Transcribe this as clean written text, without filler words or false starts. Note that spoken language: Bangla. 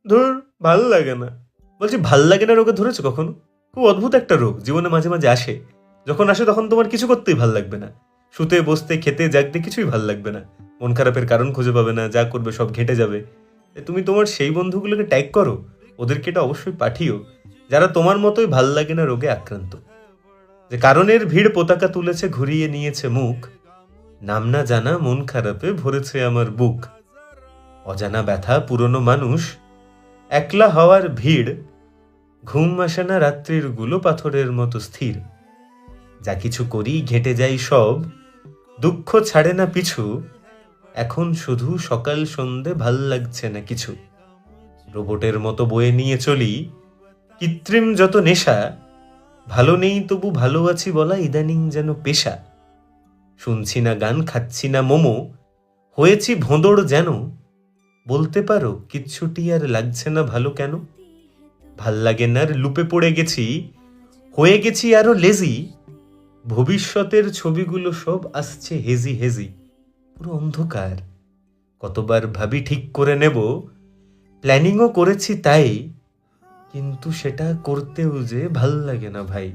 ধুর, ভাল লাগে না। বলছি ভাল লাগে না রোগে ধরেছো কখনো? খুব অদ্ভুত একটা রোগ, জীবনে মাঝে মাঝে আসে। যখন আসে তখন তোমার কিছু করতেই ভাল লাগবে না। শুতে বসতে খেতে জাগতে কিছুই ভাল লাগবে না। মন খারাপের কারণ খুঁজে পাবে না, যা করবে সব ঘেঁটে যাবে। তুমি তোমার সেই বন্ধুগুলোকে ট্যাগ করো, ওদেরকে এটা অবশ্যই পাঠিও, যারা তোমার মতোই ভাল লাগে না রোগে আক্রান্ত। যে কারণের ভিড় পতাকা তুলেছে, ঘুরিয়ে নিয়েছে মুখ, নাম না জানা মন খারাপে ভরেছে আমার বুক। অজানা ব্যথা, পুরনো মানুষ, একলা হওয়ার ভিড়, ঘুম আসে না রাত্রির গুলো পাথরের মতো স্থির। যা কিছু করি ঘেঁটে যাই সব, দুঃখ ছাড়ে না পিছু, এখন শুধু সকাল সন্ধে ভাল লাগছে না কিছু। রোবটের মতো বয়ে নিয়ে চলি কৃত্রিম যত নেশা, ভালো নেই তবু ভালো আছি বলা ইদানিং যেন পেশা। শুনছি না গান, খাচ্ছি না মোমো, হয়েছি ভোঁদড় যেন, বলতে পারো কিচ্ছুটি আর লাগছে না ভালো কেন। ভাল লাগে না, লুপে পড়ে গেছি, হয়ে গেছি আরো লেজি, ভবিষ্যতের ছবিগুলো সব আসছে হেজি হেজি, পুরো অন্ধকার। কতবার ভাবি ঠিক করে নেব, প্ল্যানিংও করেছি তাই, কিন্তু সেটা করতেও যে ভাল লাগে না ভাই।